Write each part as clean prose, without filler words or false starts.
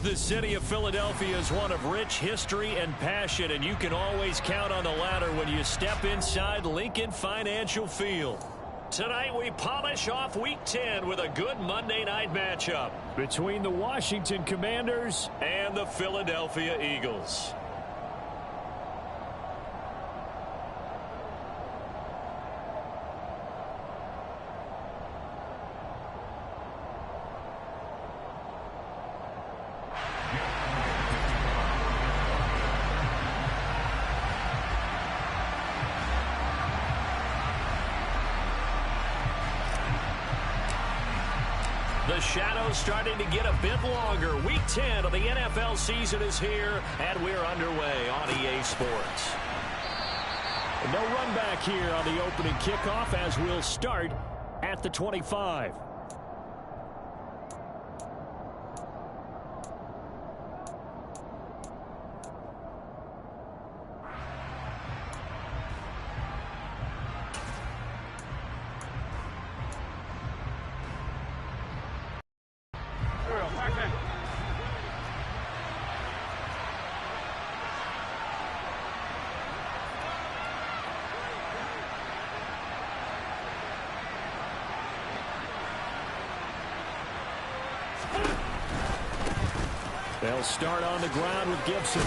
The city of Philadelphia is one of rich history and passion, and you can always count on the latter when you step inside Lincoln Financial Field. Tonight we polish off Week 10 with a good Monday night matchup between the Washington Commanders and the Philadelphia Eagles. The shadow's starting to get a bit longer. Week 10 of the NFL season is here, and we're underway on EA Sports. And no run back here on the opening kickoff as we'll start at the 25. They'll start on the ground with Gibson.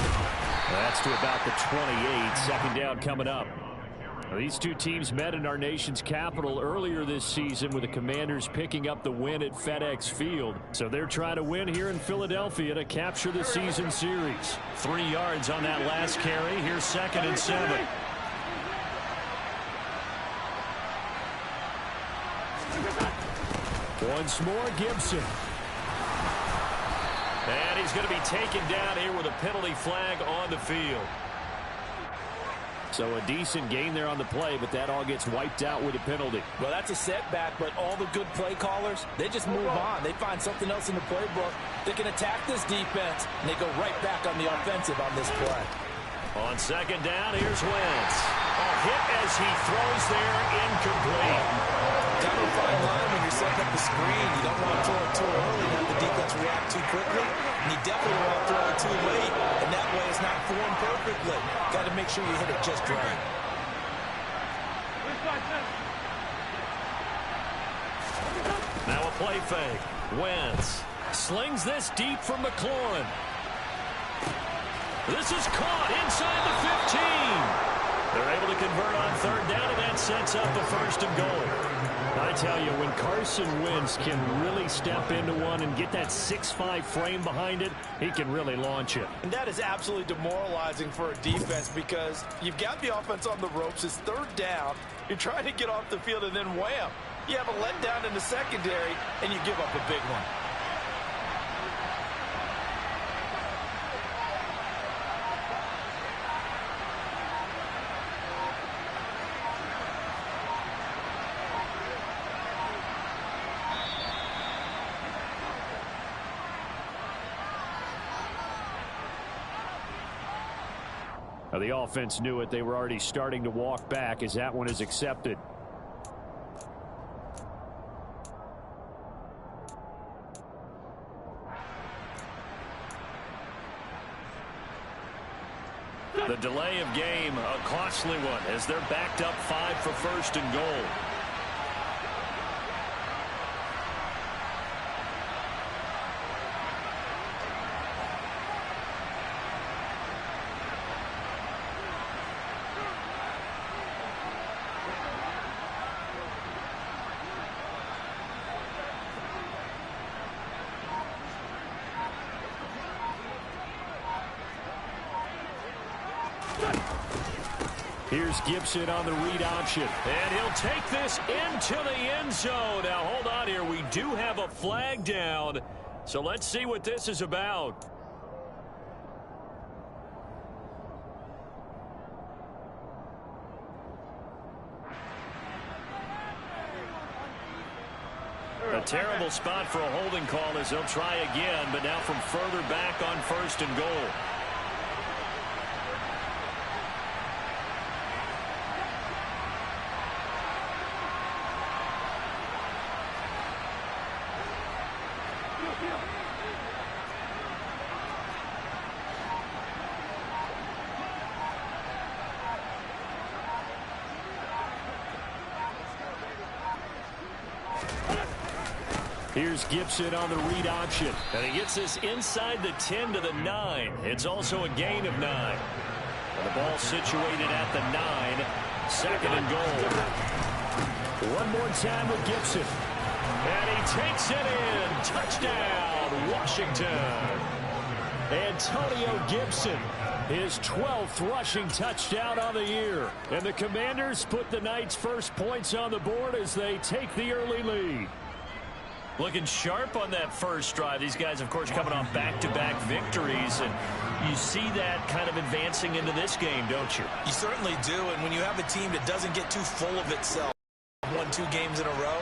That's to about the 28. Second down coming up. These two teams met in our nation's capital earlier this season with the Commanders picking up the win at FedEx Field. So they're trying to win here in Philadelphia to capture the season series. 3 yards on that last carry. Here's 2nd and 7. Once more, Gibson. And he's going to be taken down here with a penalty flag on the field. So a decent gain there on the play, but that all gets wiped out with a penalty. Well, that's a setback, but all the good play callers, they just move on. They find something else in the playbook. They can attack this defense, and they go right back on the offensive on this play. On 2nd down, here's Wentz. A hit as he throws there, incomplete. Kind of a fine line when you're setting up the screen. You don't want to throw it too early and have the defense react too quickly. And you definitely don't want to throw it too late. And that way it's not formed perfectly. Got to make sure you hit it just right. Now a play fake. Wentz slings this deep from McLaurin. This is caught inside the 15. They're able to convert on 3rd down, and that sets up the 1st and goal. I tell you, when Carson Wentz can really step into one and get that 6'5" frame behind it, he can really launch it. And that is absolutely demoralizing for a defense because you've got the offense on the ropes. It's 3rd down. You're trying to get off the field, and then wham, you have a letdown in the secondary, and you give up a big one. Now the offense knew it. They were already starting to walk back as that one is accepted. The delay of game, a costly one as they're backed up 5 for 1st and goal. Here's Gibson on the read option. And he'll take this into the end zone. Now, hold on here. We do have a flag down. So let's see what this is about. A terrible spot for a holding call as they'll try again, but now from further back on 1st and goal. Here's Gibson on the read option. And he gets this inside the 10 to the 9. It's also a gain of 9. And the ball situated at the 9. Second and goal. One more time with Gibson. And he takes it in. Touchdown, Washington. Antonio Gibson, his 12th rushing touchdown on the year. And the Commanders put the Knights' first points on the board as they take the early lead. Looking sharp on that first drive. These guys, of course, coming off back-to-back victories. And you see that kind of advancing into this game, don't you? You certainly do. And when you have a team that doesn't get too full of itself, won 2 games in a row,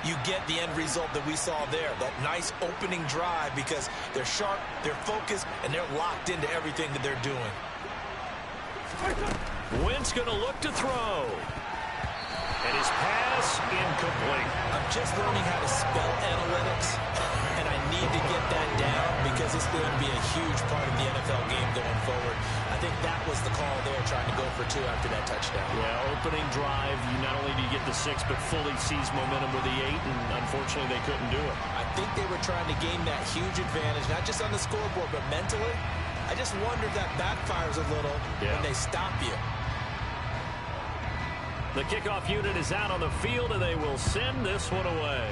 you get the end result that we saw there. That nice opening drive because they're sharp, they're focused, and they're locked into everything that they're doing. Wentz going to look to throw. And his pass incomplete. I'm just learning how to spell analytics, and I need to get that down because it's going to be a huge part of the NFL game going forward. I think that was the call there, trying to go for 2 after that touchdown. Yeah, opening drive, you not only do you get the 6, but fully seize momentum with the 8, and unfortunately they couldn't do it. I think they were trying to gain that huge advantage, not just on the scoreboard, but mentally. I just wonder if that backfires a little when they stop you. The kickoff unit is out on the field, and they will send this one away.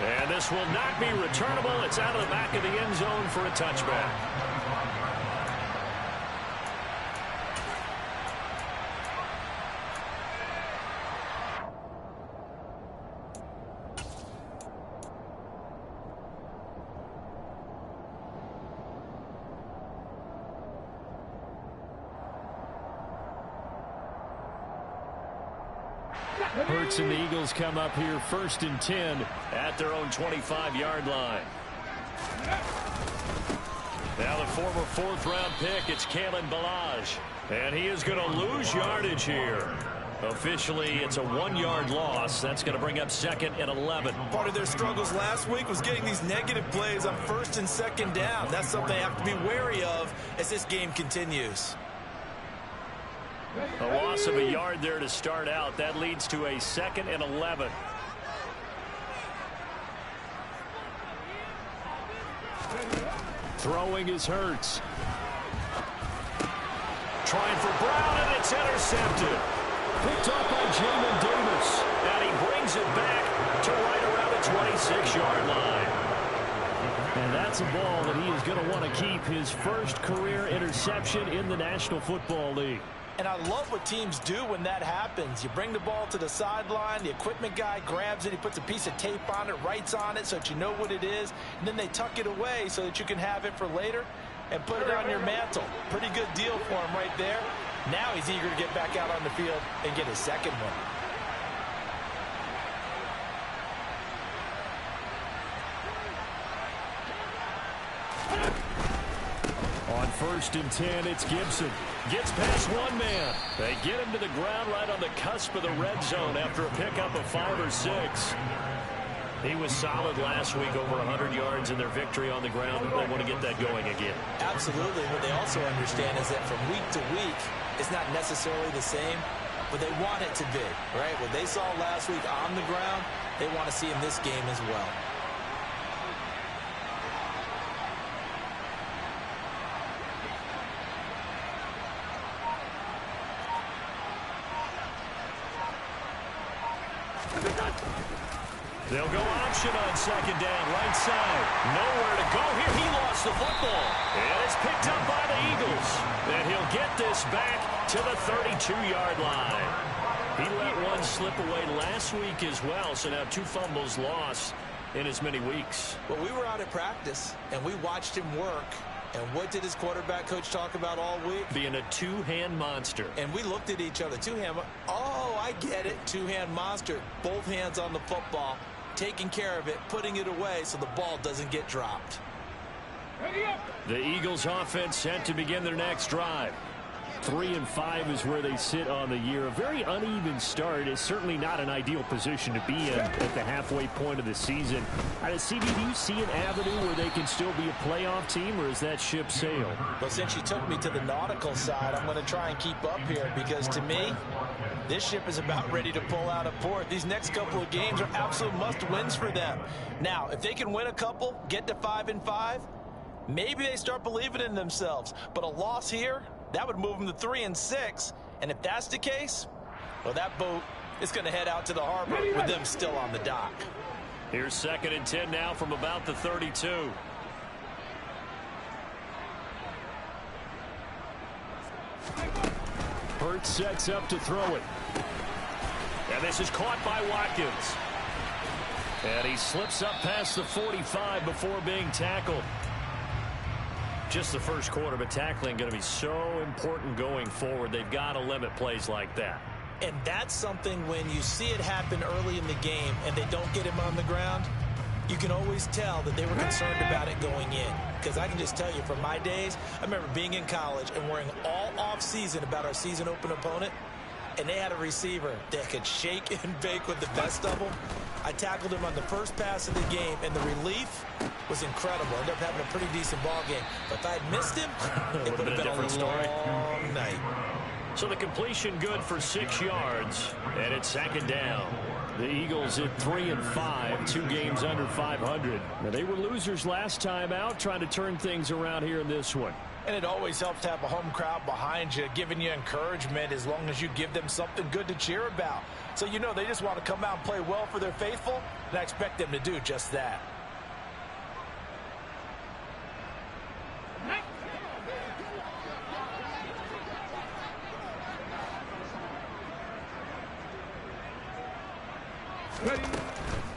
And this will not be returnable. It's out of the back of the end zone for a touchback. Hurts and the Eagles come up here 1st and 10 at their own 25-yard line. Now the former 4th-round pick, it's Kalen Ballage. And he is going to lose yardage here. Officially, it's a 1-yard loss. That's going to bring up 2nd and 11. Part of their struggles last week was getting these negative plays on 1st and 2nd down. That's something they have to be wary of as this game continues. A loss of a yard there to start out. That leads to a 2nd and 11. Throwing is Hurts. Trying for Brown, and it's intercepted. Picked up by Jamin Davis. And he brings it back to right around the 26-yard line. And that's a ball that he is going to want to keep, his first career interception in the National Football League. And I love what teams do when that happens. You bring the ball to the sideline, the equipment guy grabs it, he puts a piece of tape on it, writes on it so that you know what it is, and then they tuck it away so that you can have it for later and put it on your mantle. Pretty good deal for him right there. Now he's eager to get back out on the field and get his 2nd one. On 1st and 10, it's Gibson. Gets past one man. They get him to the ground right on the cusp of the red zone after a pickup of 5 or 6. He was solid last week, over 100 yards in their victory on the ground. They want to get that going again. Absolutely. What they also understand is that from week to week, it's not necessarily the same, but they want it to be, right? What they saw last week on the ground, they want to see in this game as well. They'll go option on 2nd down, right side. Nowhere to go here. He lost the football. And it's picked up by the Eagles. And he'll get this back to the 32-yard line. He let one slip away last week as well, so now 2 fumbles lost in as many weeks. Well, we were out at practice, and we watched him work. And what did his quarterback coach talk about all week? Being a 2-hand monster. And we looked at each other. 2-hand. Oh, I get it. 2-hand monster. Both hands on the football, taking care of it, putting it away so the ball doesn't get dropped. The Eagles offense set to begin their next drive. 3-5 is where they sit on the year. A very uneven start is certainly not an ideal position to be in at the halfway point of the season. CD, do you see an avenue where they can still be a playoff team, or is that ship sailed? Well, since you took me to the nautical side, I'm going to try and keep up here, because to me, this ship is about ready to pull out of port. These next couple of games are absolute must-wins for them. Now, if they can win a couple, get to 5-5, maybe they start believing in themselves. But a loss here, that would move them to 3-6. And if that's the case, well, that boat is going to head out to the harbor with them still on the dock. Here's 2nd and 10 now from about the 32. Hurts sets up to throw it. And this is caught by Watkins. And he slips up past the 45 before being tackled. Just the first quarter, but tackling going to be so important going forward. They've got to limit plays like that. And that's something when you see it happen early in the game and they don't get him on the ground, you can always tell that they were concerned about it going in. Because I can just tell you from my days, I remember being in college and worrying all off-season about our season open opponent, and they had a receiver that could shake and bake with the best of them. I tackled him on the first pass of the game, and the relief was incredible. I ended up having a pretty decent ball game. But if I had missed him, it would have been a different story. Long night. So the completion good for 6 yards, and it's 2nd down. The Eagles at 3-5, 2 games under 500. Now, they were losers last time out, trying to turn things around here in this one. And it always helps to have a home crowd behind you, giving you encouragement as long as you give them something good to cheer about. So you know they just want to come out and play well for their faithful, and I expect them to do just that.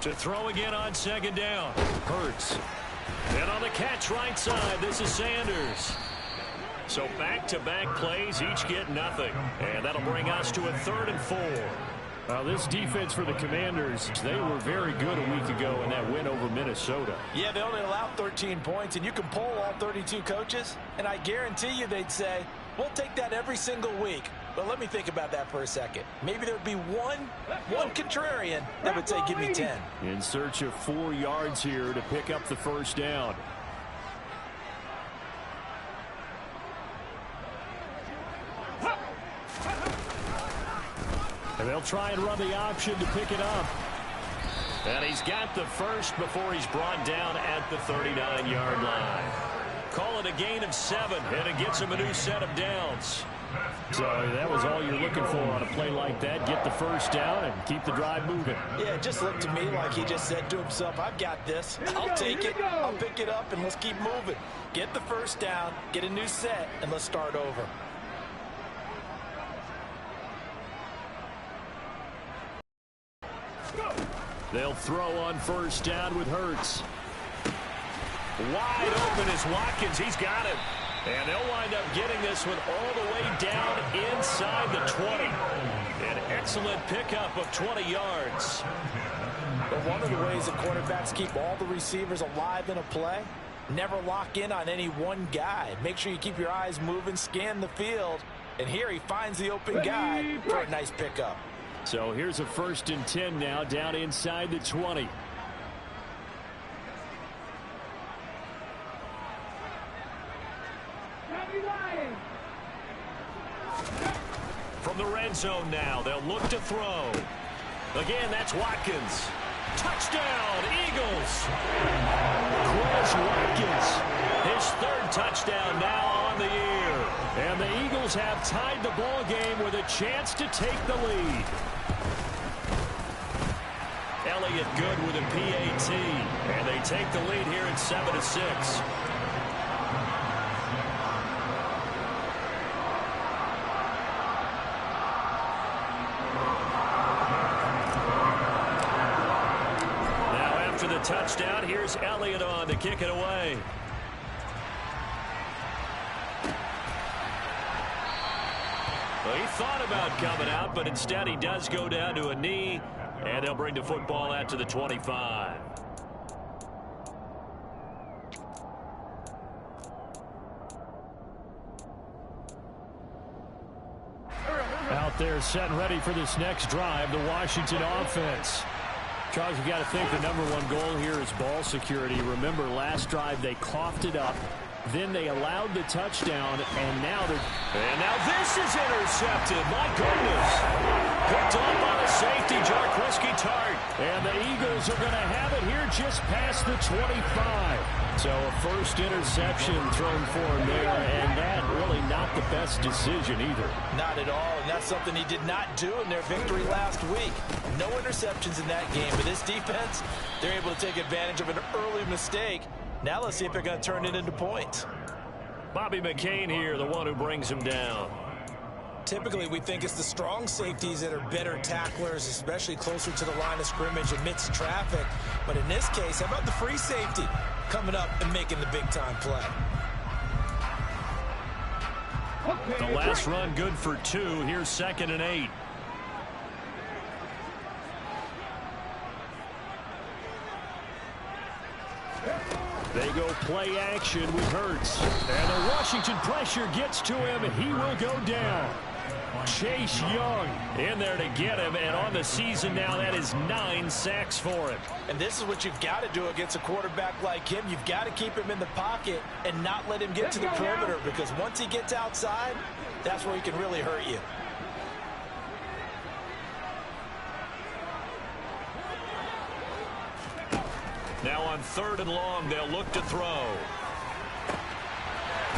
To throw again on 2nd down. Hurts. And on the catch right side, this is Sanders. So back-to-back plays, each get nothing. And that'll bring us to a 3rd and 4. This defense for the Commanders, they were very good a week ago in that win over Minnesota. Yeah, they only allowed 13 points, and you can poll all 32 coaches, and I guarantee you they'd say, we'll take that every single week. But let me think about that for a second. Maybe there'd be one contrarian that would say, give me 10. In search of 4 yards here to pick up the first down. And they'll try and run the option to pick it up. And he's got the first before he's brought down at the 39-yard line. Call it a gain of 7, and it gets him a new set of downs. So that was all you're looking for on a play like that. Get the first down and keep the drive moving. Yeah, it just looked to me like he just said to himself, I've got this. I'll take it. I'll pick it up, and let's keep moving. Get the first down, get a new set, and let's start over. They'll throw on first down with Hurts. Wide open is Watkins. He's got it. And they'll wind up getting this one all the way down inside the 20. An excellent pickup of 20 yards. But one of the ways that quarterbacks keep all the receivers alive in a play, never lock in on any one guy. Make sure you keep your eyes moving, scan the field. And here he finds the open guy for a nice pickup. So here's a 1st and 10 now, down inside the 20. From the red zone now, they'll look to throw. Again, that's Watkins. Touchdown, Eagles. Quez Watkins. His 3rd touchdown now on the year. And the Eagles have tied the ball game with a chance to take the lead. Elliott good with a PAT. And they take the lead here at 7-6. The touchdown. Here's Elliott on to kick it away. Well, he thought about coming out, but instead he does go down to a knee, and they'll bring the football out to the 25. Out there set and ready for this next drive, the Washington offense. Charles, you got to think the #1 goal here is ball security. Remember, last drive they coughed it up. Then they allowed the touchdown, and now they're... And now this is intercepted. My goodness. Picked off by the safety, Jaquiski Tartt. And the Eagles are going to have it here just past the 25. So a first interception thrown for him there, and that really not the best decision either. Not at all, and that's something he did not do in their victory last week. No interceptions in that game, but this defense, they're able to take advantage of an early mistake. Now let's see if they're going to turn it into points. Bobby McCain here, the one who brings him down. Typically, we think it's the strong safeties that are better tacklers, especially closer to the line of scrimmage amidst traffic. But in this case, how about the free safety coming up and making the big-time play? The last run good for 2. Here's 2nd and 8. They go play action with Hurts. And the Washington pressure gets to him, and he will go down. Chase Young in there to get him, and on the season now, that is 9 sacks for him. And this is what you've got to do against a quarterback like him. You've got to keep him in the pocket and not let him get to the perimeter, because once he gets outside, that's where he can really hurt you. Now on 3rd and long, they'll look to throw.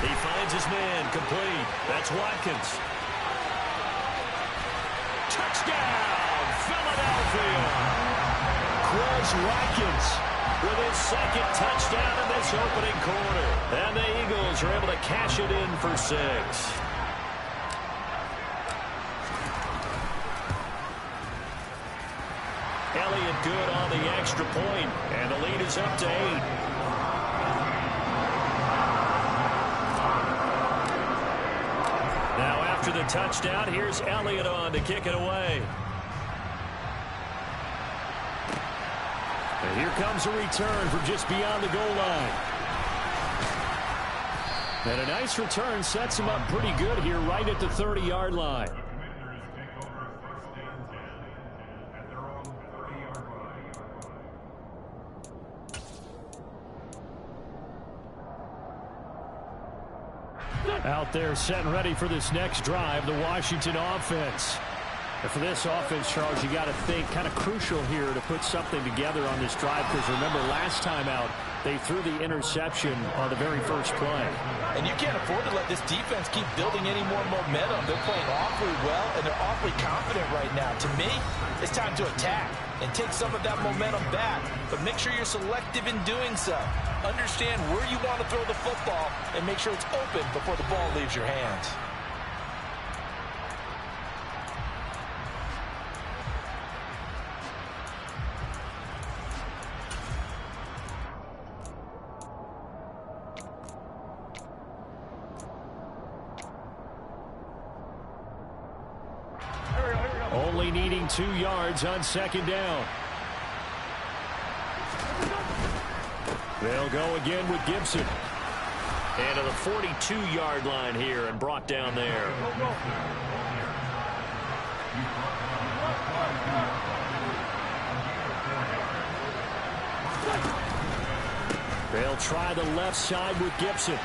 He finds his man, complete. That's Watkins. Touchdown, Philadelphia. Quez Watkins With his 2nd touchdown in this opening quarter. And the Eagles are able to cash it in for 6. Elliott good on the extra point, and the lead is up to 8. Now after the touchdown, here's Elliott on to kick it away. And here comes a return from just beyond the goal line. And a nice return sets him up pretty good here right at the 30-yard line. Out there set and ready for this next drive, the Washington offense. And for this offense, Charles, you got to think kind of crucial here to put something together on this drive, because remember last time out they threw the interception on the very first play. And you can't afford to let this defense keep building any more momentum. They're playing awfully well, and they're awfully confident right now. To me, it's time to attack and take some of that momentum back, but make sure you're selective in doing so. Understand where you want to throw the football and make sure it's open before the ball leaves your hands. Only needing 2 yards on 2nd down. They'll go again with Gibson. And to the 42-yard line here and brought down there. They'll try the left side with Gibson.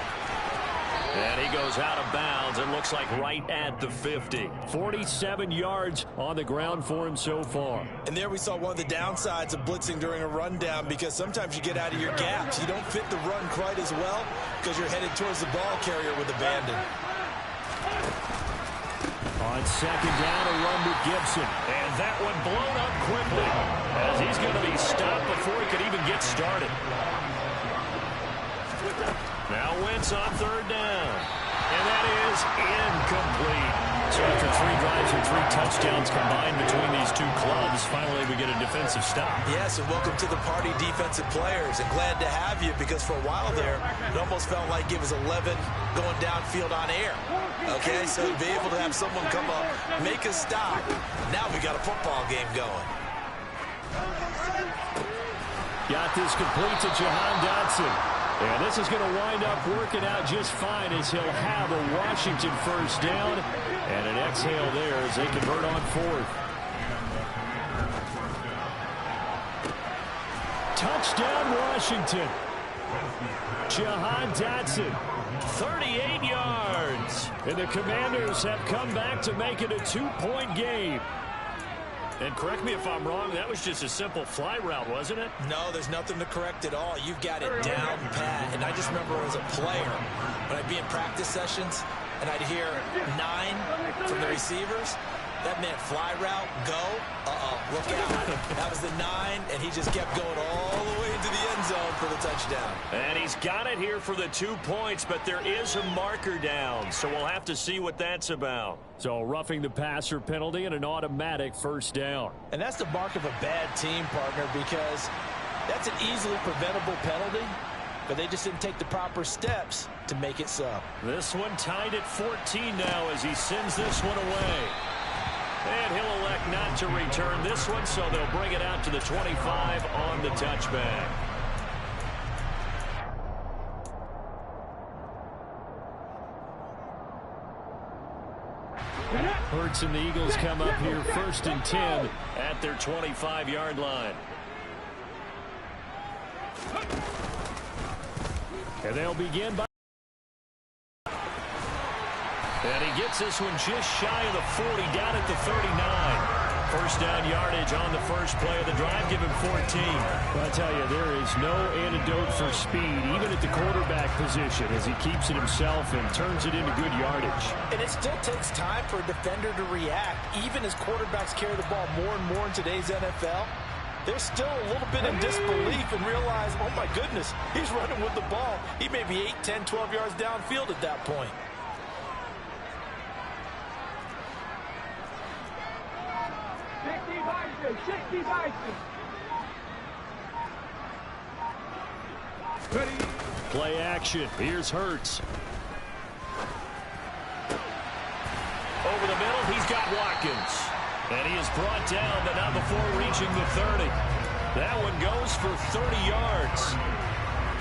And he goes out of bounds. It looks like right at the 50. 47 yards on the ground for him so far. And there we saw one of the downsides of blitzing during a rundown, because sometimes you get out of your gaps. You don't fit the run quite as well because you're headed towards the ball carrier with abandon. On 2nd down, a run with Gibson. And that one blown up quickly as he's going to be stopped before he could even get started. Now Wentz on 3rd down. And that is incomplete. So after 3 drives and 3 touchdowns combined between these two clubs, finally we get a defensive stop. Yes, and welcome to the party, defensive players. And glad to have you, because for a while there, it almost felt like it was 11 going downfield on air. Okay, so to be able to have someone come up, make a stop, now we got a football game going. Got this complete to Jahan Dotson. And this is going to wind up working out just fine as he'll have a Washington first down and an exhale there as they convert on fourth. Touchdown, Washington. Jahan Dotson, 38 yards. And the Commanders have come back to make it a 2-point game. And correct me if I'm wrong, that was just a simple fly route, wasn't it? No, there's nothing to correct at all. You've got it down pat. And I just remember as a player, when I'd be in practice sessions and I'd hear 9 from the receivers, that meant fly route, go, look out. That was the 9, and he just kept going all the way into the end zone for the touchdown. And he's got it here for the 2 points, but there is a marker down, so we'll have to see what that's about. So roughing the passer penalty and an automatic first down. And that's the mark of a bad team, partner, because that's an easily preventable penalty, but they just didn't take the proper steps to make it so. This one tied at 14 now as he sends this one away. And he'll elect not to return this one, so they'll bring it out to the 25 on the touchback. Hurts and the Eagles come up here first and 10 at their 25-yard line. And they'll begin by... And he gets this one just shy of the 40, down at the 39. First down yardage on the first play of the drive. Give him 14. Well, I tell you, there is no antidote for speed, even at the quarterback position, as he keeps it himself and turns it into good yardage. And it still takes time for a defender to react, even as quarterbacks carry the ball more and more in today's NFL. They're still a little bit in disbelief and realize, oh, my goodness, he's running with the ball. He may be 8, 10, 12 yards downfield at that point. Play action. Here's Hurts. Over the middle, he's got Watkins. And he is brought down, but not before reaching the 30. That one goes for 30 yards.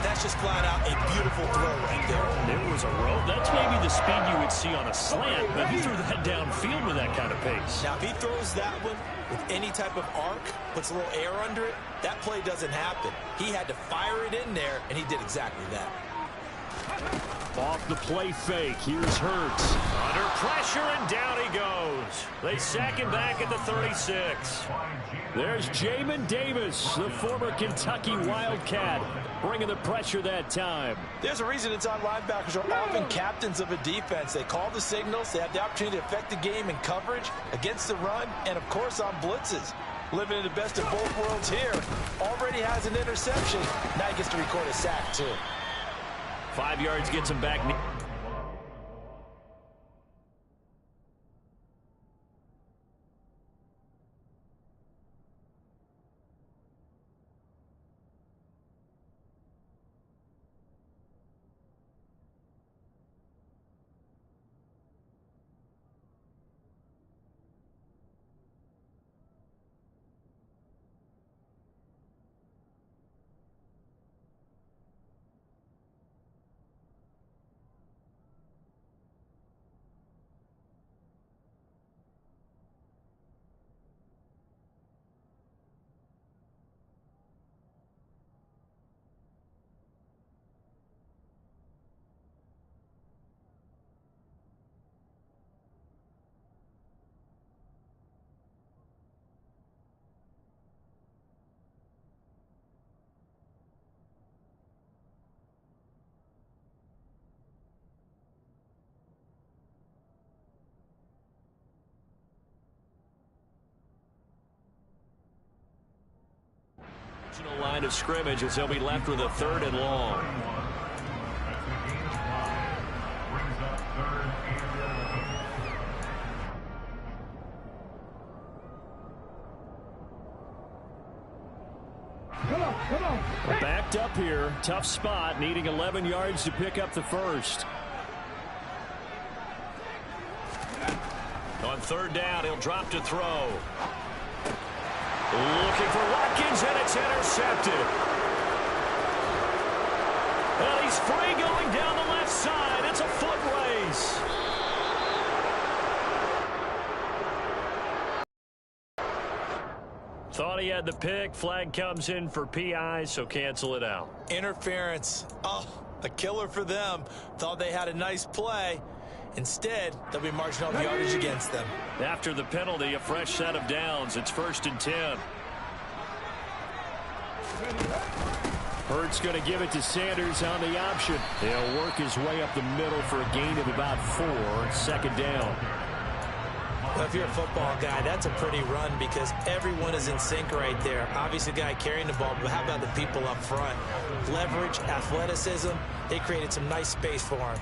That's just flat out a beautiful throw right there. There was a rope. That's maybe the speed you would see on a slant, but he threw that downfield with that kind of pace. Now, if he throws that one with any type of arc, puts a little air under it, that play doesn't happen. He had to fire it in there, and he did exactly that. Off the play fake. Here's Hurts. Under pressure, and down he goes. They sack him back at the 36. There's Jamin Davis, the former Kentucky Wildcat, bringing the pressure that time. There's a reason inside linebackers are often captains of a defense. They call the signals. They have the opportunity to affect the game in coverage, against the run, and, of course, on blitzes. Living in the best of both worlds here. Already has an interception. Now he gets to record a sack, too. 5 yards gets him back. Line of scrimmage as they'll be left with a 3rd and long. Backed up here. Tough spot, needing 11 yards to pick up the first. On 3rd down, he'll drop to throw. Looking for Watkins, and it's intercepted. And he's free going down the left side. It's a foot race. Thought he had the pick. Flag comes in for PI, so cancel it out. Interference. Oh, a killer for them. Thought they had a nice play. Instead, they'll be marching off yardage against them. After the penalty, a fresh set of downs. It's 1st and 10. Hurts going to give it to Sanders on the option. He'll work his way up the middle for a gain of about 4. 2nd down. Well, if you're a football guy, that's a pretty run because everyone is in sync right there. Obviously, the guy carrying the ball, but how about the people up front? Leverage, athleticism, they created some nice space for him.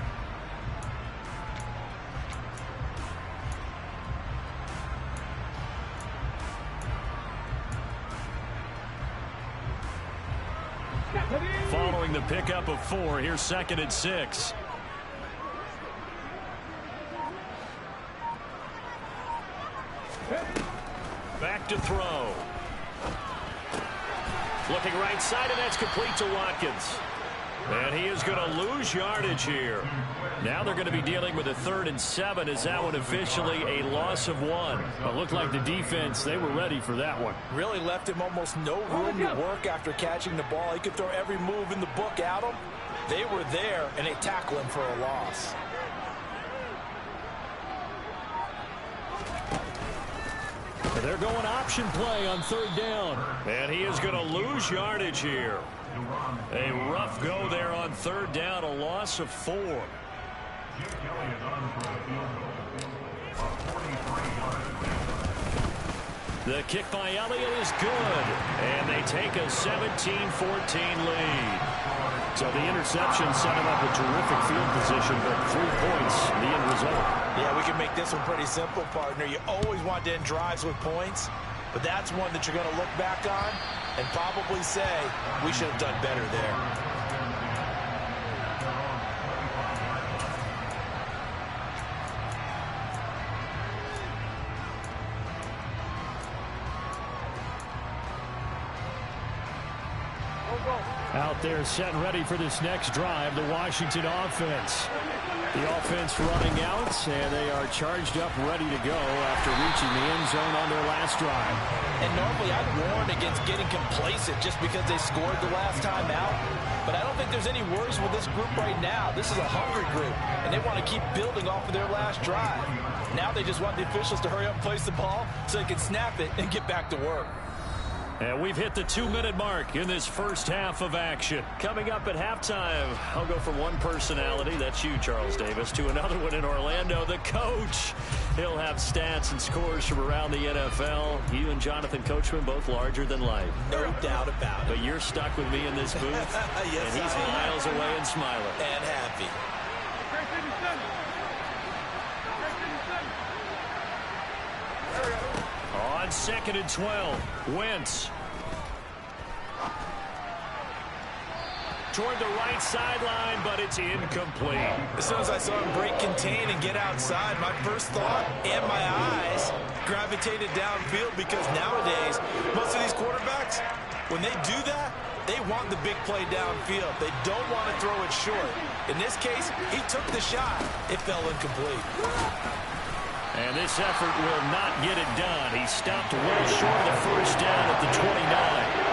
Following the pickup of 4, here's 2nd and 6. Back to throw. Looking right side, and that's complete to Watkins. And he is going to lose yardage here. Now they're going to be dealing with a 3rd and 7. Is that one officially a loss of 1? It looked like the defense, they were ready for that one. Really left him almost no room to work after catching the ball. He could throw every move in the book at him. They were there, and they tackle him for a loss. They're going option play on 3rd down. And he is going to lose yardage here. A rough go there on 3rd down, a loss of 4. The kick by Elliott is good. And they take a 17-14 lead. So the interception set him up a terrific field position, but 3 points, the end result. Yeah, we can make this one pretty simple, partner. You always want to end drives with points, but that's one that you're going to look back on and probably say, we should have done better there. Out there set and ready for this next drive, the Washington offense. The offense running out, and they are charged up, ready to go after reaching the end zone on their last drive. And normally I'd warn against getting complacent just because they scored the last time out. But I don't think there's any worries with this group right now. This is a hungry group, and they want to keep building off of their last drive. Now they just want the officials to hurry up and place the ball so they can snap it and get back to work. And we've hit the 2-minute mark in this first half of action. Coming up at halftime, I'll go from one personality, that's you, Charles Davis, to another one in Orlando, the coach. He'll have stats and scores from around the NFL. You and Jonathan Coachman, both larger than life. No doubt about it. But you're stuck with me in this booth. Yes, and he's miles away and smiling. And happy. On 2nd and 12, Wentz. Toward the right sideline, but it's incomplete. As soon as I saw him break contain and get outside, my first thought and my eyes gravitated downfield because nowadays, most of these quarterbacks, when they do that, they want the big play downfield. They don't want to throw it short. In this case, he took the shot. It fell incomplete. And this effort will not get it done. He stopped well short of the first down at the 29.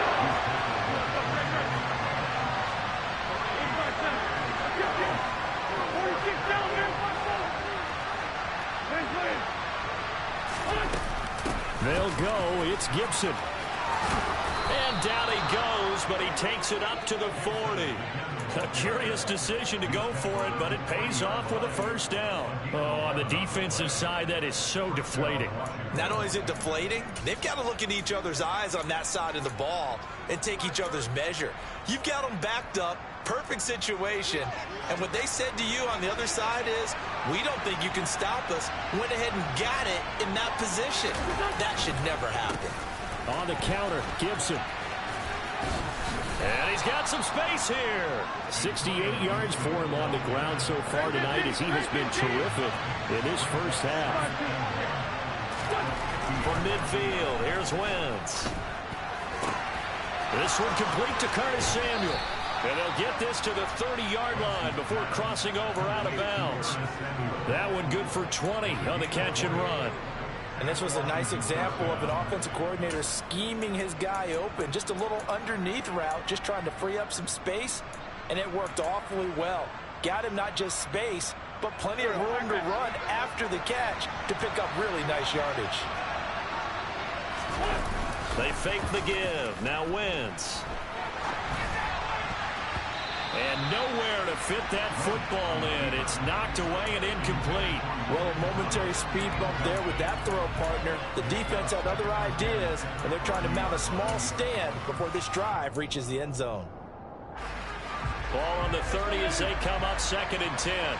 They'll go. It's Gibson. And down he goes, but he takes it up to the 40. A curious decision to go for it, but it pays off with a first down. Oh, on the defensive side, that is so deflating. Not only is it deflating, they've got to look in each other's eyes on that side of the ball and take each other's measure. You've got them backed up, perfect situation, and what they said to you on the other side is, we don't think you can stop us. Went ahead and got it in that position. That should never happen. On the counter, Gibson. And he's got some space here. 68 yards for him on the ground so far tonight as he has been terrific in this first half. From midfield, here's Wentz. This one complete to Curtis Samuel. And they'll get this to the 30-yard line before crossing over out of bounds. That one good for 20 on the catch and run. And this was a nice example of an offensive coordinator scheming his guy open. Just a little underneath route, just trying to free up some space, and it worked awfully well. Got him not just space, but plenty of room to run after the catch to pick up really nice yardage. They fake the give. Now Wentz. And nowhere to fit that football in. It's knocked away and incomplete. Well, a momentary speed bump there with that throw, partner. The defense had other ideas, and they're trying to mount a small stand before this drive reaches the end zone. Ball on the 30 as they come up 2nd and 10.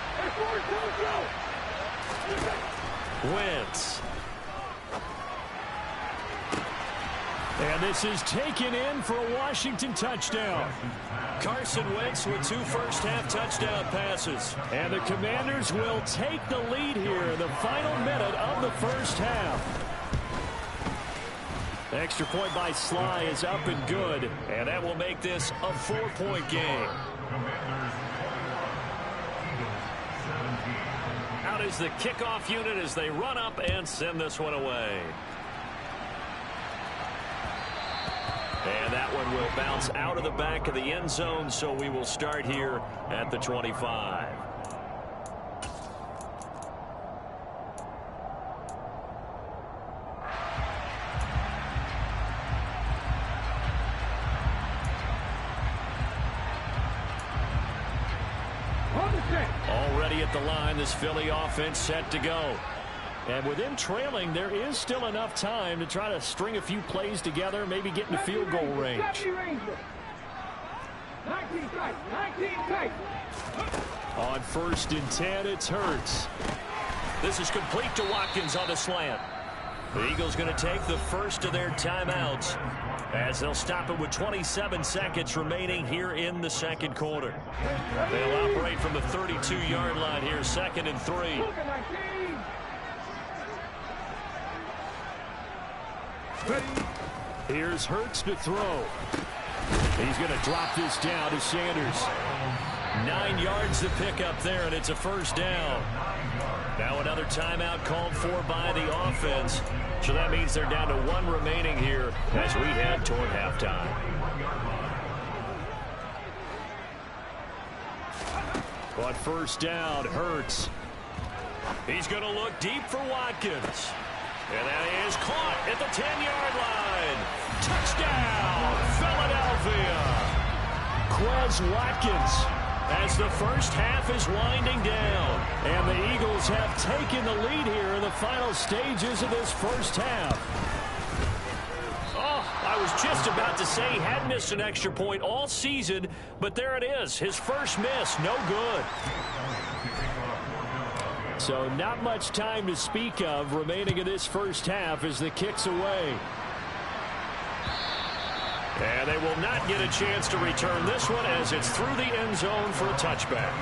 Wentz. And this is taken in for a Washington touchdown. Carson Wentz with 2 first-half touchdown passes. And the Commanders will take the lead here in the final minute of the first half. Extra point by Sly is up and good. And that will make this a 4-point game. Out is the kickoff unit as they run up and send this one away. And that one will bounce out of the back of the end zone, so we will start here at the 25. Already at the line, this Philly offense set to go. And with them trailing, there is still enough time to try to string a few plays together, maybe get in the field goal range. On 1st and 10, it's Hurts. This is complete to Watkins on the slant. The Eagles going to take the first of their timeouts as they'll stop it with 27 seconds remaining here in the second quarter. They'll operate from the 32-yard line here, 2nd and 3. Here's Hurts to throw. He's going to drop this down to Sanders. 9 yards to pick up there, and it's a first down. Now another timeout called for by the offense. So that means they're down to 1 remaining here as we head toward halftime. On 1st down, Hurts. He's going to look deep for Watkins. And that is caught at the 10-yard line. Touchdown, Philadelphia. Quez Watkins as the first half is winding down. And the Eagles have taken the lead here in the final stages of this first half. Oh, I was just about to say he had missed an extra point all season, but there it is. His first miss, no good. So not much time to speak of remaining in this first half as the kick's away. And they will not get a chance to return this one as it's through the end zone for a touchback.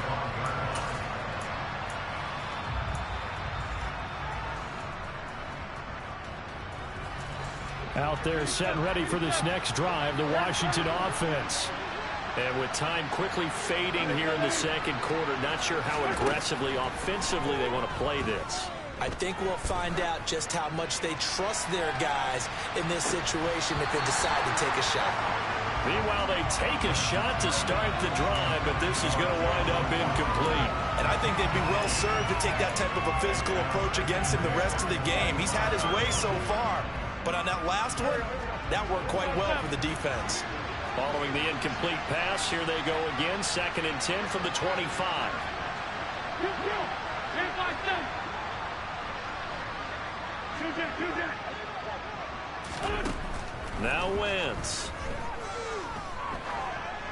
Out there set and ready for this next drive, the Washington offense. And with time quickly fading here in the second quarter, not sure how aggressively, offensively they want to play this. I think we'll find out just how much they trust their guys in this situation if they decide to take a shot. Meanwhile, they take a shot to start the drive, but this is going to wind up incomplete. And I think they'd be well served to take that type of a physical approach against him the rest of the game. He's had his way so far, but on that last one, that worked quite well for the defense. Following the incomplete pass, here they go again, 2nd and 10 from the 25. Now Wentz.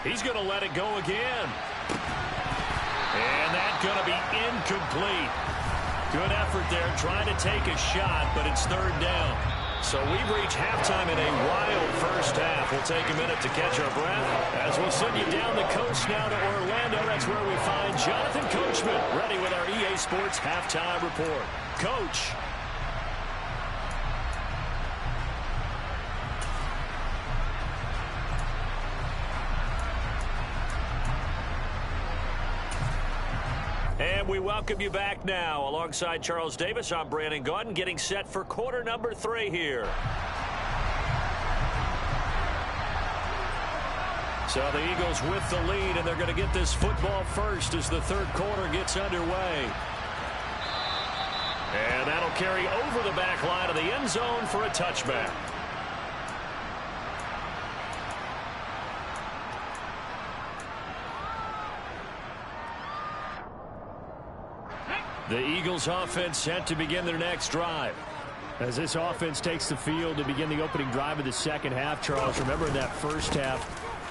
He's going to let it go again. And that's going to be incomplete. Good effort there trying to take a shot, but it's 3rd down. So we've reached halftime in a wild first half. We'll take a minute to catch our breath as we'll send you down the coast now to Orlando. That's where we find Jonathan Coachman ready with our EA Sports Halftime Report. Coach. And we welcome you back now. Alongside Charles Davis, I'm Brandon Gaudin, getting set for quarter number 3 here. So the Eagles with the lead, and they're going to get this football first as the third quarter gets underway. And that'll carry over the back line of the end zone for a touchback. The Eagles offense set to begin their next drive. As this offense takes the field to begin the opening drive of the second half, Charles, remember in that first half,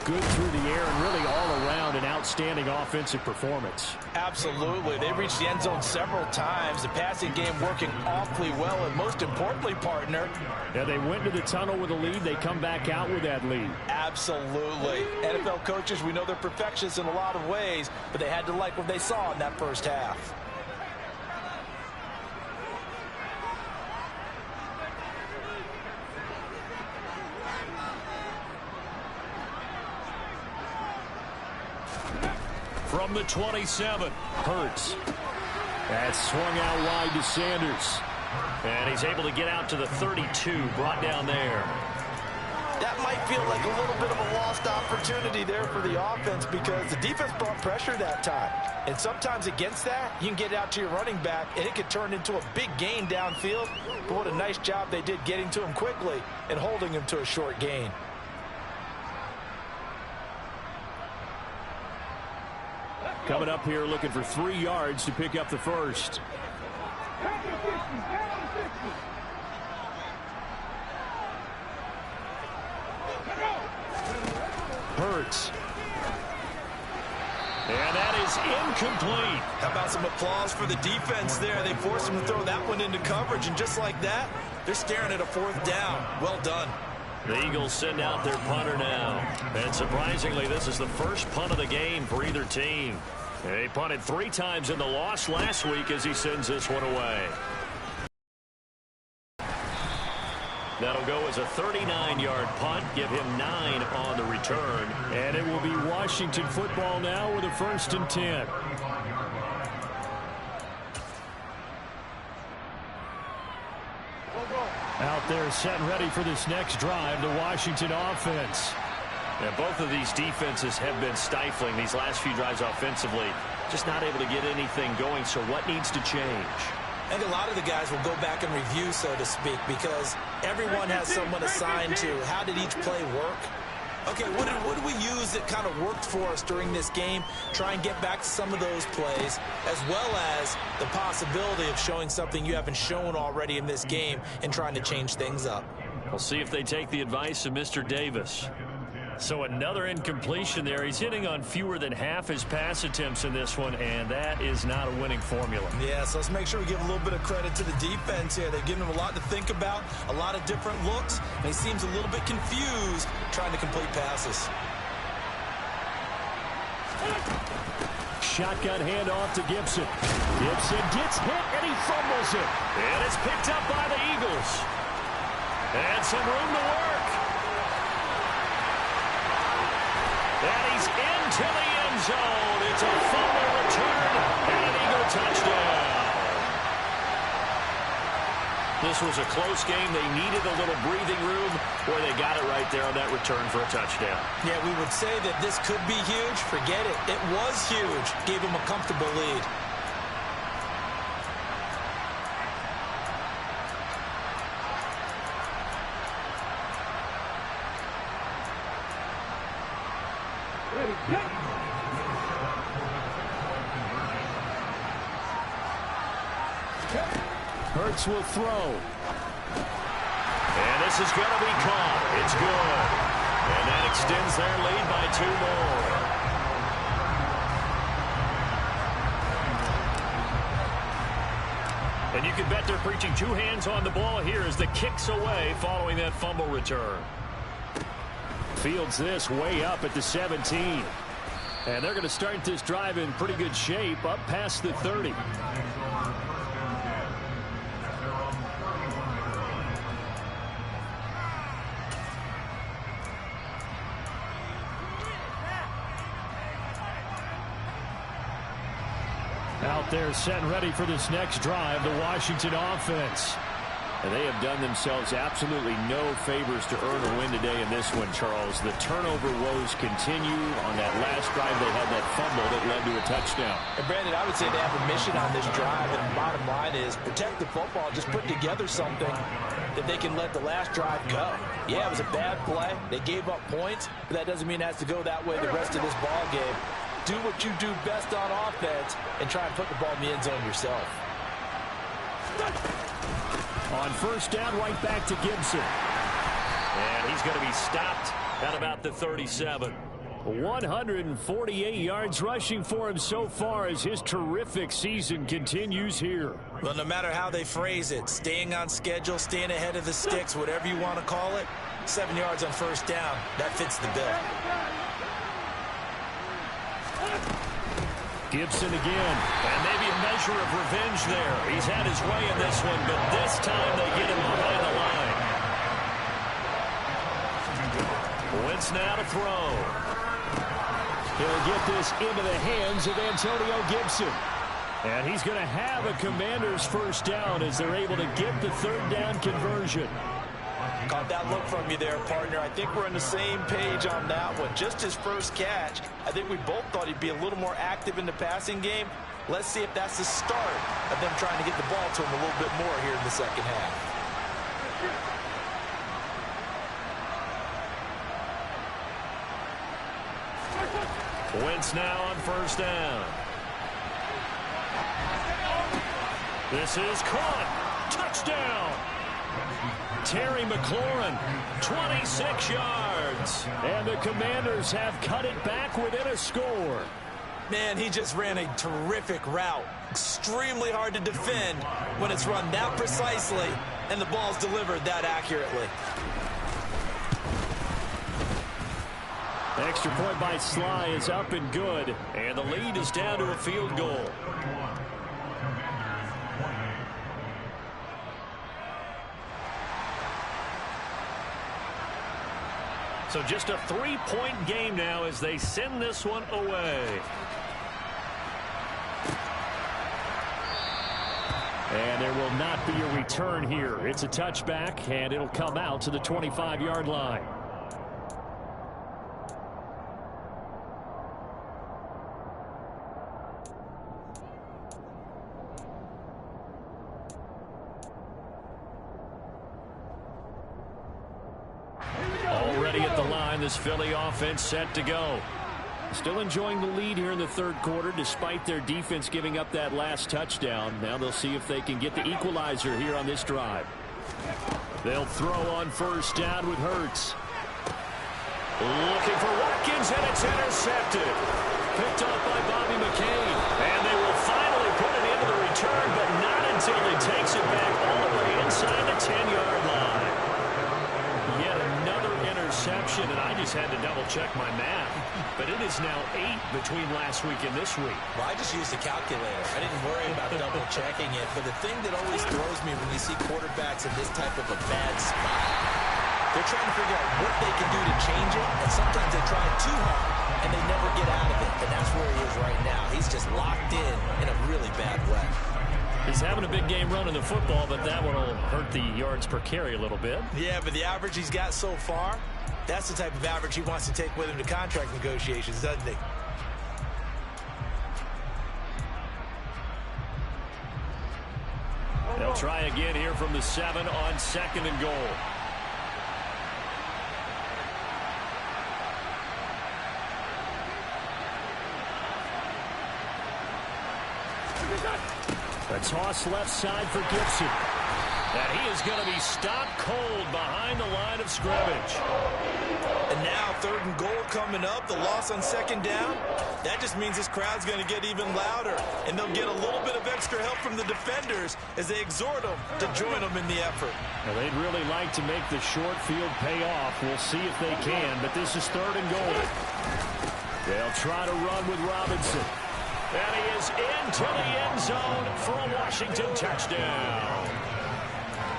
good through the air and really all around an outstanding offensive performance. Absolutely. They reached the end zone several times. The passing game working awfully well, and most importantly, partner. Yeah, they went to the tunnel with a lead. They come back out with that lead. Absolutely. NFL coaches, we know they're perfectionists in a lot of ways, but they had to like what they saw in that first half. From the 27, Hurts. That's swung out wide to Sanders. And he's able to get out to the 32, brought down there. That might feel like a little bit of a lost opportunity there for the offense because the defense brought pressure that time. And sometimes against that, you can get it out to your running back, and it could turn into a big gain downfield. But what a nice job they did getting to him quickly and holding him to a short gain. Coming up here looking for 3 yards to pick up the first. Hurts. And that is incomplete. How about some applause for the defense there? They forced him to throw that one into coverage, and just like that, they're staring at a 4th down. Well done. The Eagles send out their punter now. And surprisingly, this is the first punt of the game for either team. They punted 3 times in the loss last week as he sends this one away. That'll go as a 39-yard punt, give him 9 on the return. And it will be Washington football now with a 1st and 10. Out there set and ready for this next drive, the Washington offense. And both of these defenses have been stifling these last few drives offensively. Just not able to get anything going, so what needs to change? I think a lot of the guys will go back and review, so to speak, because everyone has someone assigned to how did each play work. Okay, what did we use that kind of worked for us during this game? Try and get back to some of those plays, as well as the possibility of showing something you haven't shown already in this game and trying to change things up. We'll see if they take the advice of Mr. Davis. So another incompletion there. He's hitting on fewer than half his pass attempts in this one, and that is not a winning formula. Yeah, so let's make sure we give a little bit of credit to the defense here. They've given him a lot to think about, a lot of different looks, and he seems a little bit confused trying to complete passes. Shotgun handoff to Gibson. Gibson gets hit, and he fumbles it. And it's picked up by the Eagles. And some room to work. And he's into the end zone. It's a fumble return and an Eagle touchdown. This was a close game. They needed a little breathing room. Boy, they got it right there on that return for a touchdown. Yeah, we would say that this could be huge. Forget it. It was huge. Gave him a comfortable lead. Hurts will throw. And this is going to be caught. It's good. And that extends their lead by 2 more. And you can bet they're preaching 2 hands on the ball here as the kick's away following that fumble return. Fields this way up at the 17. And they're going to start this drive in pretty good shape up past the 30. out there set and ready for this next drive, the Washington offense. And they have done themselves absolutely no favors to earn a win today in this one, Charles. The turnover woes continue. On that last drive, they had that fumble that led to a touchdown. And Brandon, I would say they have a mission on this drive, and the bottom line is protect the football. Just put together something that they can let the last drive go. Yeah, it was a bad play. They gave up points, but that doesn't mean it has to go that way the rest of this ball game. Do what you do best on offense and try and put the ball in the end zone yourself. On first down, right back to Gibson. And he's going to be stopped at about the 37. 148 yards rushing for him so far as his terrific season continues here. Well, no matter how they phrase it, staying on schedule, staying ahead of the sticks, whatever you want to call it, 7 yards on first down, that fits the bill. Gibson again. And maybe a measure of revenge there. He's had his way in this one, but this time they get him behind the line. Wentz now to throw. He'll get this into the hands of Antonio Gibson. And he's going to have a Commanders first down as they're able to get the third down conversion. Caught that look from you there, partner. I think we're on the same page on that one. Just his first catch. I think we both thought he'd be a little more active in the passing game. Let's see if that's the start of them trying to get the ball to him a little bit more here in the second half. Wentz now on first down. This is caught. Touchdown. Terry McLaurin, 26 yards. And the Commanders have cut it back within a score. Man, he just ran a terrific route. Extremely hard to defend when it's run that precisely and the ball's delivered that accurately. Extra point by Sly is up and good. And the lead is down to a field goal. So just a 3-point game now as they send this one away. And there will not be a return here. It's a touchback, and it'll come out to the 25-yard line. This Philly offense set to go. Still enjoying the lead here in the third quarter despite their defense giving up that last touchdown. Now they'll see if they can get the equalizer here on this drive. They'll throw on first down with Hurts. Looking for Watkins, and it's intercepted. Picked up by Bobby McCain. And they will finally put it into the return, but not until he takes it back all the way inside the 10-yard line. Yet another interception, and I just had to double-check my math. But it is now 8 between last week and this week. Well, I just used a calculator. I didn't worry about double-checking it. But the thing that always throws me when you see quarterbacks in this type of a bad spot, they're trying to figure out what they can do to change it, and sometimes they try too hard, and they never get out of it. And that's where he is right now. He's just locked in a really bad way. He's having a big game running the football, but that one will hurt the yards per carry a little bit. Yeah, but the average he's got so far, that's the type of average he wants to take with him to contract negotiations, doesn't he? They'll try again here from the 7 on 2nd and goal. A toss left side for Gibson. And he is going to be stopped cold behind the line of scrimmage. And now 3rd and goal coming up. The loss on 2nd down. That just means this crowd's going to get even louder. And they'll get a little bit of extra help from the defenders as they exhort them to join them in the effort. Now, they'd really like to make the short field pay off. We'll see if they can, but this is 3rd and goal. They'll try to run with Robinson. And he is into the end zone for a Washington touchdown.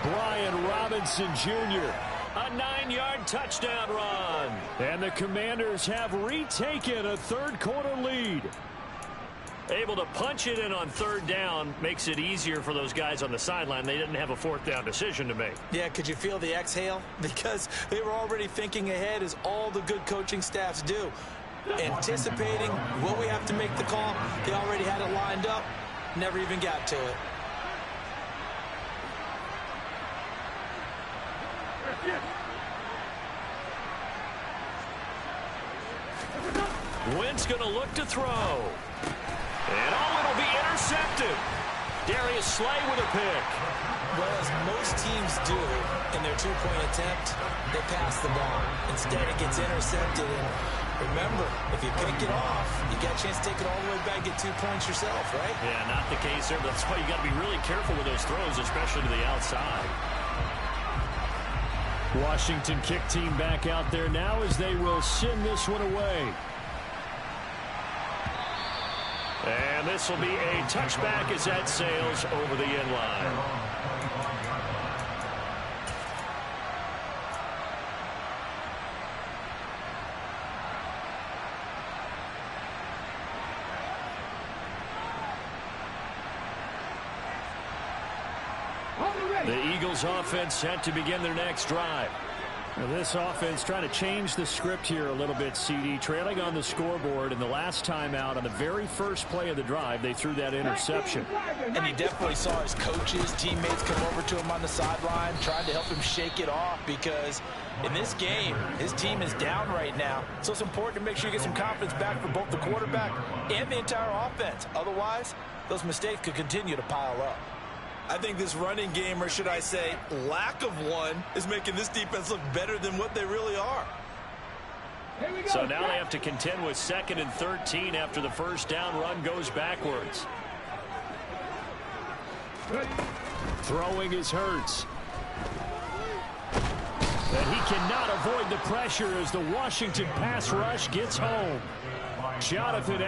Brian Robinson Jr., a 9-yard touchdown run. And the Commanders have retaken a 3rd quarter lead. Able to punch it in on third down makes it easier for those guys on the sideline. They didn't have a fourth down decision to make. Yeah, could you feel the exhale? Because they were already thinking ahead, as all the good coaching staffs do. Anticipating, will we have to make the call? They already had it lined up, never even got to it. Wentz going to look to throw. And it'll be intercepted. Darius Slay with a pick. Well, as most teams do in their two-point attempt, they pass the ball. Instead, it gets intercepted. And remember, if you pick it off, you got a chance to take it all the way back, get 2 points yourself, right? Yeah, not the case there. That's why you got to be really careful with those throws, especially to the outside. Washington kick team back out there now as they will send this one away. And this will be a touchback as that sails over the end line. The Eagles offense set to begin their next drive. Now this offense trying to change the script here a little bit, CD. Trailing on the scoreboard, and the last time out on the very first play of the drive, they threw that interception. And he definitely saw his coaches, teammates come over to him on the sideline, trying to help him shake it off, because in this game, his team is down right now. So it's important to make sure you get some confidence back for both the quarterback and the entire offense. Otherwise, those mistakes could continue to pile up. I think this running game, or should I say lack of one, is making this defense look better than what they really are. So now they have to contend with 2nd and 13 after the first down run goes backwards. Throwing is Hurts. And he cannot avoid the pressure as the Washington pass rush gets home. Jonathan